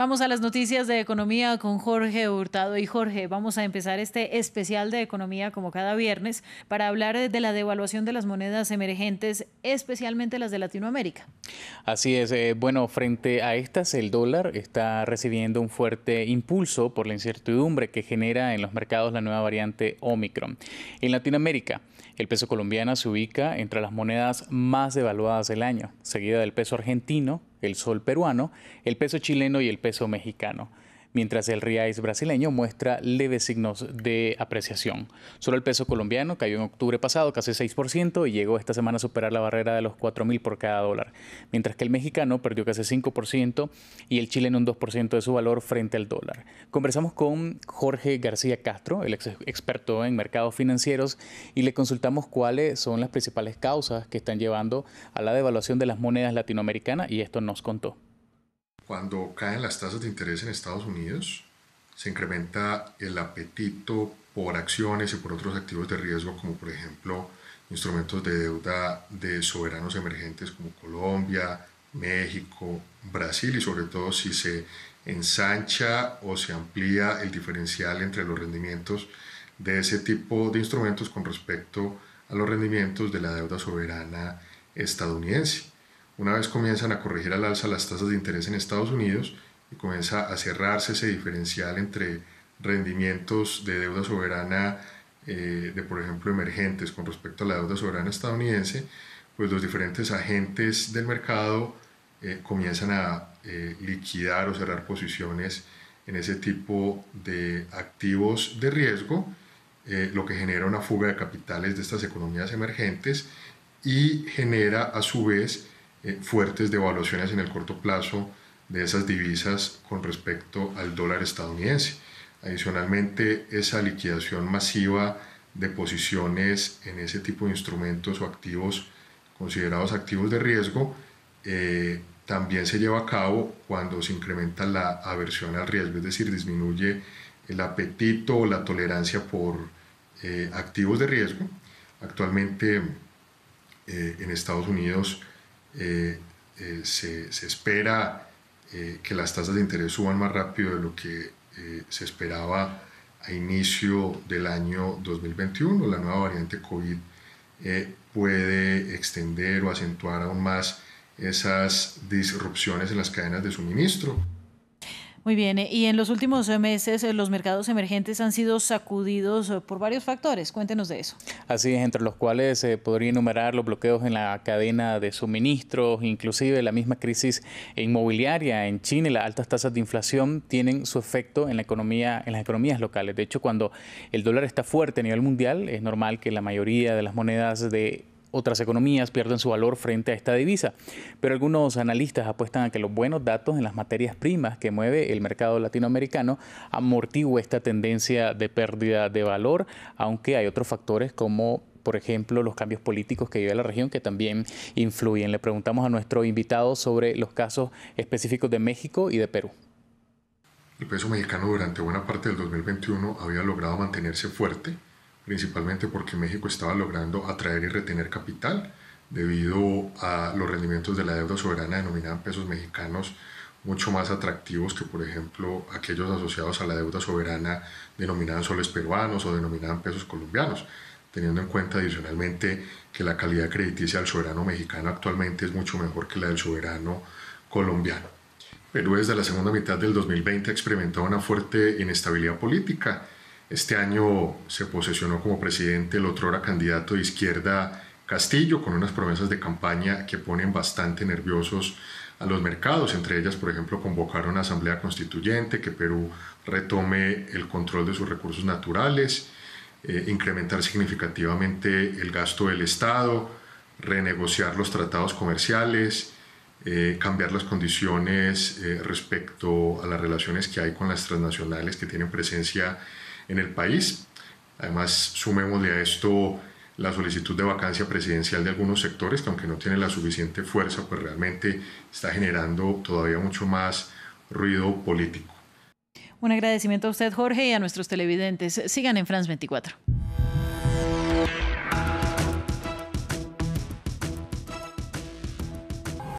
Vamos a las noticias de economía con Jorge Hurtado. Y Jorge, vamos a empezar este especial de economía como cada viernes para hablar de la devaluación de las monedas emergentes, especialmente las de Latinoamérica. Así es. Bueno, frente a estas, el dólar está recibiendo un fuerte impulso por la incertidumbre que genera en los mercados la nueva variante Omicron. En Latinoamérica, el peso colombiano se ubica entre las monedas más devaluadas del año, seguida del peso argentino, el sol peruano, el peso chileno y el peso mexicano, mientras el reais brasileño muestra leves signos de apreciación. Solo el peso colombiano cayó en octubre pasado casi 6% y llegó esta semana a superar la barrera de los 4.000 por cada dólar, mientras que el mexicano perdió casi 5% y el chileno un 2% de su valor frente al dólar. Conversamos con Jorge García Castro, el experto en mercados financieros, y le consultamos cuáles son las principales causas que están llevando a la devaluación de las monedas latinoamericanas, y esto nos contó. Cuando caen las tasas de interés en Estados Unidos, se incrementa el apetito por acciones y por otros activos de riesgo, como por ejemplo instrumentos de deuda de soberanos emergentes como Colombia, México, Brasil, y sobre todo si se ensancha o se amplía el diferencial entre los rendimientos de ese tipo de instrumentos con respecto a los rendimientos de la deuda soberana estadounidense. Una vez comienzan a corregir al alza las tasas de interés en Estados Unidos y comienza a cerrarse ese diferencial entre rendimientos de deuda soberana de, por ejemplo, emergentes con respecto a la deuda soberana estadounidense, pues los diferentes agentes del mercado comienzan a liquidar o cerrar posiciones en ese tipo de activos de riesgo, lo que genera una fuga de capitales de estas economías emergentes y genera a su vez fuertes devaluaciones en el corto plazo de esas divisas con respecto al dólar estadounidense. Adicionalmente, esa liquidación masiva de posiciones en ese tipo de instrumentos o activos considerados activos de riesgo también se lleva a cabo cuando se incrementa la aversión al riesgo, es decir, disminuye el apetito o la tolerancia por activos de riesgo. Actualmente en Estados Unidos se espera que las tasas de interés suban más rápido de lo que se esperaba a inicio del año 2021. La nueva variante COVID puede extender o acentuar aún más esas disrupciones en las cadenas de suministro. Muy bien, y en los últimos meses los mercados emergentes han sido sacudidos por varios factores. Cuéntenos de eso. Así es, entre los cuales se podría enumerar los bloqueos en la cadena de suministros, inclusive la misma crisis inmobiliaria en China y las altas tasas de inflación tienen su efecto en la economía, en las economías locales. De hecho, cuando el dólar está fuerte a nivel mundial, es normal que la mayoría de las monedas de otras economías pierden su valor frente a esta divisa, pero algunos analistas apuestan a que los buenos datos en las materias primas que mueve el mercado latinoamericano amortigua esta tendencia de pérdida de valor, aunque hay otros factores como, por ejemplo, los cambios políticos que vive la región que también influyen. Le preguntamos a nuestro invitado sobre los casos específicos de México y de Perú. El peso mexicano durante buena parte del 2021 había logrado mantenerse fuerte, principalmente porque México estaba logrando atraer y retener capital debido a los rendimientos de la deuda soberana denominada en pesos mexicanos mucho más atractivos que, por ejemplo, aquellos asociados a la deuda soberana denominada en soles peruanos o denominada en pesos colombianos, teniendo en cuenta adicionalmente que la calidad crediticia del soberano mexicano actualmente es mucho mejor que la del soberano colombiano. Perú desde la segunda mitad del 2020 ha experimentado una fuerte inestabilidad política. Este año se posesionó como presidente el otrora candidato de izquierda Castillo, con unas promesas de campaña que ponen bastante nerviosos a los mercados. Entre ellas, por ejemplo, convocar una asamblea constituyente, que Perú retome el control de sus recursos naturales, incrementar significativamente el gasto del Estado, renegociar los tratados comerciales, cambiar las condiciones respecto a las relaciones que hay con las transnacionales que tienen presencia en el país. Además, sumémosle a esto la solicitud de vacancia presidencial de algunos sectores que, aunque no tienen la suficiente fuerza, pues realmente está generando todavía mucho más ruido político. Un agradecimiento a usted, Jorge, y a nuestros televidentes. Sigan en France 24.